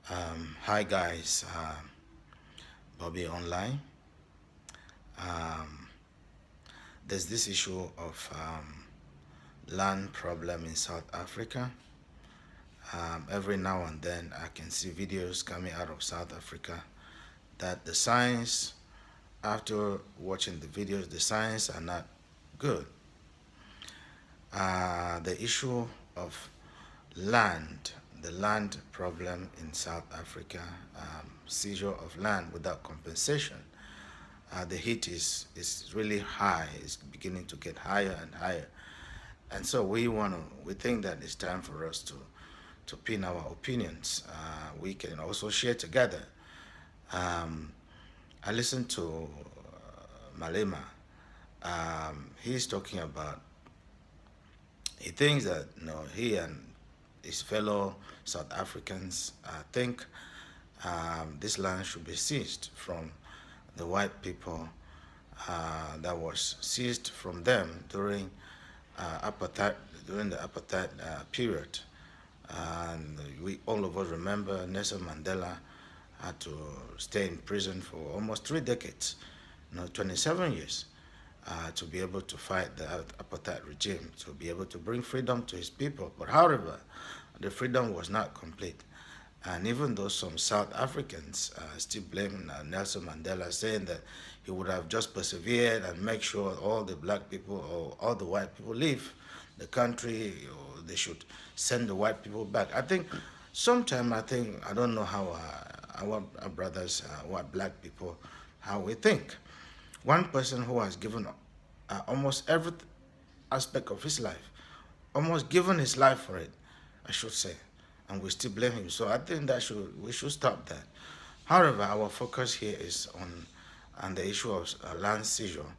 Hi guys, Bobby Online. Um, there's this issue of land problem in South Africa. Every now and then I can see videos coming out of South Africa that the signs, after watching the videos, the signs are not good. The issue of land, the land problem in South Africa, seizure of land without compensation. The heat is really high. It's beginning to get higher and higher, and so we think that it's time for us to pin our opinions. We can also share together. Um, I listened to Malema. He's talking about, he thinks that he and his fellow South Africans think this land should be seized from the white people, that was seized from them apartheid, during the apartheid period. And we all of us remember Nelson Mandela had to stay in prison for almost 3 decades, 27 years, to be able to fight the apartheid regime, to be able to bring freedom to his people. But however, the freedom was not complete. And even though some South Africans still blame Nelson Mandela, saying that he would have just persevered and make sure all the black people or all the white people leave the country, or they should send the white people back. I think sometimes I don't know how our brothers, what black people, how we think. One person who has given almost every aspect of his life, almost given his life for it, I should say, and we still blame him. So I think we should stop that. However, our focus here is on the issue of land seizure.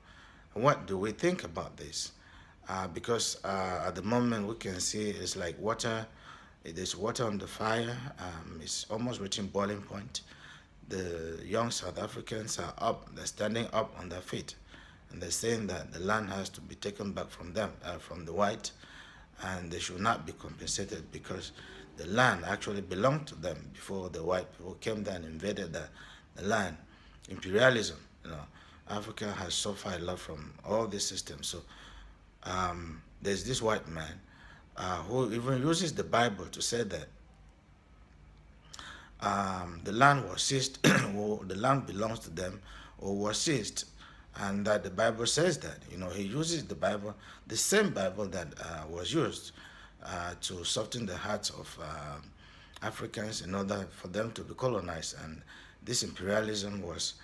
What do we think about this? Because at the moment we can see it's like water. There's water on the fire. It's almost reaching boiling point. The young South Africans are up. They're standing up on their feet, and they're saying that the land has to be taken back from them, from the white, and they should not be compensated because the land actually belonged to them before the white people came there and invaded the land. Imperialism, Africa has suffered a lot from all these systems. So there's this white man who even uses the Bible to say that the land was seized, or the land belongs to them, or was seized, and that the Bible says that. He uses the Bible, the same Bible that was used to soften the hearts of Africans in order for them to be colonized. And this imperialism was,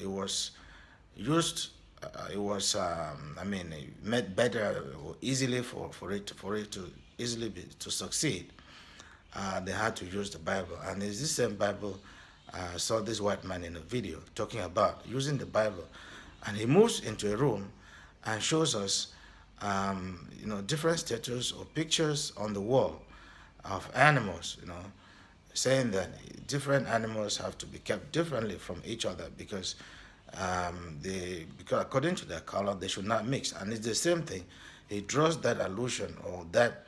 it was used. It was, it made better or easily for it to easily to succeed. They had to use the Bible. And it's this same Bible, I saw this white man in a video talking about using the Bible. And he moves into a room and shows us, different statues or pictures on the wall of animals, saying that different animals have to be kept differently from each other because because according to their color, they should not mix. And it's the same thing. He draws that allusion or that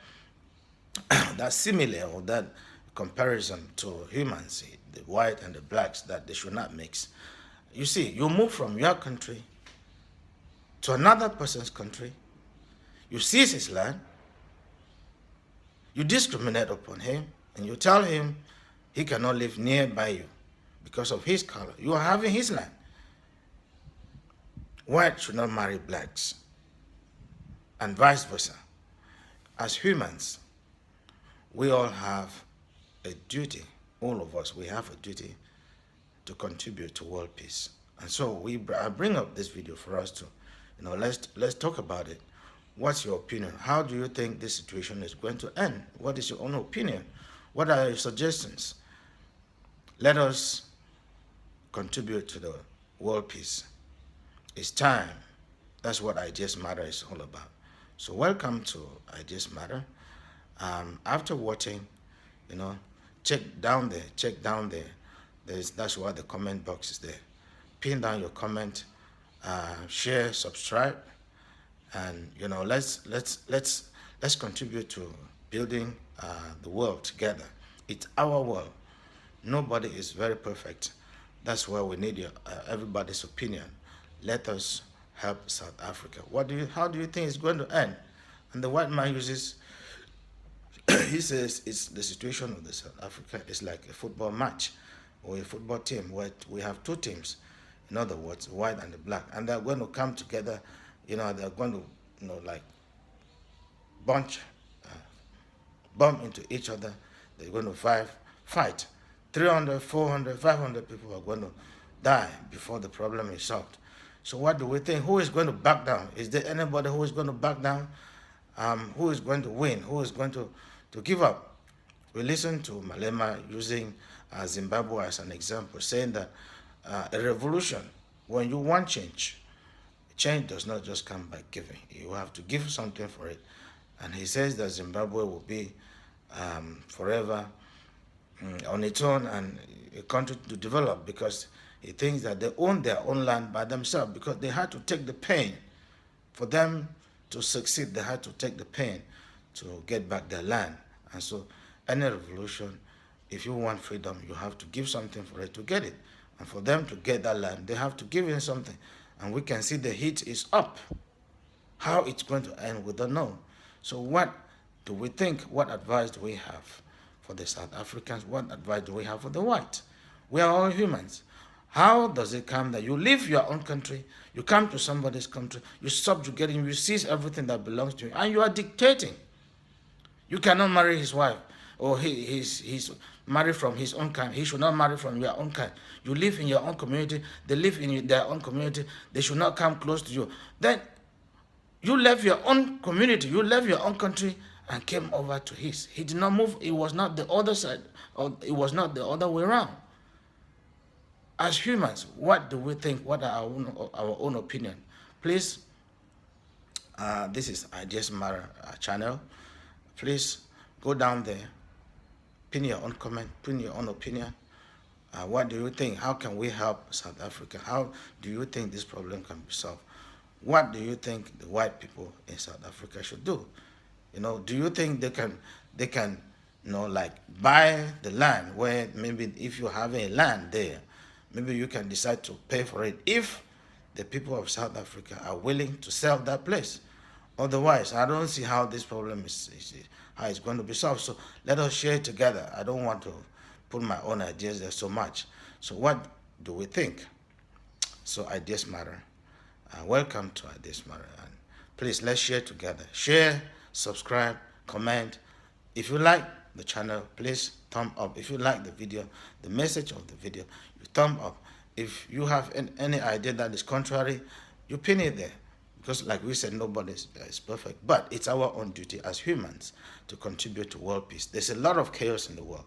that simile or that comparison to humans, the white and the blacks, that they should not mix. You see, you move from your country to another person's country, you seize his land, you discriminate upon him, and you tell him he cannot live nearby you because of his color. You are having his land. White should not marry blacks, and vice versa. As humans, we all have a duty, all of us, we have a duty to contribute to world peace. And so I bring up this video for us to, let's talk about it. What's your opinion? How do you think this situation is going to end? What is your own opinion? What are your suggestions? Let us contribute to the world peace. It's time. That's what Ideas Matter is all about. So welcome to Ideas Matter. After watching, check down there. That's why the comment box is there. Pin down your comment, share, subscribe, and let's contribute to building the world together. It's our world. Nobody is very perfect. That's why we need everybody's opinion. Let us help South Africa. How do you think it's going to end? And the white man uses, he says it's the situation of the South Africa is like a football match or a football team where we have two teams, in other words, white and the black, and they're going to come together. They're going to, like bunch, bump into each other. They're going to fight. 300, 400, 500 people are going to die before the problem is solved. So what do we think? Who is going to back down? Is there anybody who is going to back down? Who is going to win? Who is going to give up? We listened to Malema using Zimbabwe as an example, saying that a revolution, when you want change does not just come by giving. You have to give something for it. And he says that Zimbabwe will be forever on its own and a country to develop, because he thinks that they own their own land by themselves, because they had to take the pain. For them to succeed, they had to take the pain to get back their land. And so any revolution, if you want freedom, you have to give something for it to get it. And for them to get that land, they have to give in something. And we can see the heat is up. How it's going to end, we don't know. So what do we think? What advice do we have for the South Africans? What advice do we have for the whites? We are all humans. How does it come that you leave your own country, you come to somebody's country, you subjugate him, you seize everything that belongs to you, and you are dictating? You cannot marry his wife, or he's married from his own kind. He should not marry from your own kind. You live in your own community, they live in their own community, they should not come close to you. Then you left your own community, you left your own country and came over to his. He did not move, it was not the other side, or it was not the other way around. As humans, what do we think? What are our own opinion? Please, this is Ideas Matter channel. Please go down there, pin your own comment, pin your own opinion. What do you think? How can we help South Africa? How do you think this problem can be solved? What do you think the white people in South Africa should do? Do you think they can like buy the land, where maybe if you have a land there, maybe you can decide to pay for it if the people of South Africa are willing to sell that place. Otherwise, I don't see how this problem how it's going to be solved. So let us share it together. I don't want to put my own ideas there so much. So what do we think? So Ideas Matter. Welcome to Ideas Matter. And please, let's share together. Share, subscribe, comment. If you like the channel, please thumb up. If you like the video, the message of the video, you thumb up. If you have any idea that is contrary, you pin it there. Because like we said, nobody is perfect. But it's our own duty as humans to contribute to world peace. There's a lot of chaos in the world.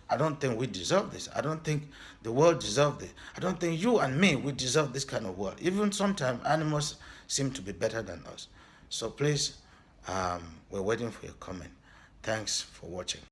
I don't think we deserve this. I don't think the world deserves this. I don't think you and me, we deserve this kind of world. Even sometimes animals seem to be better than us. So please, we're waiting for your comment. Thanks for watching.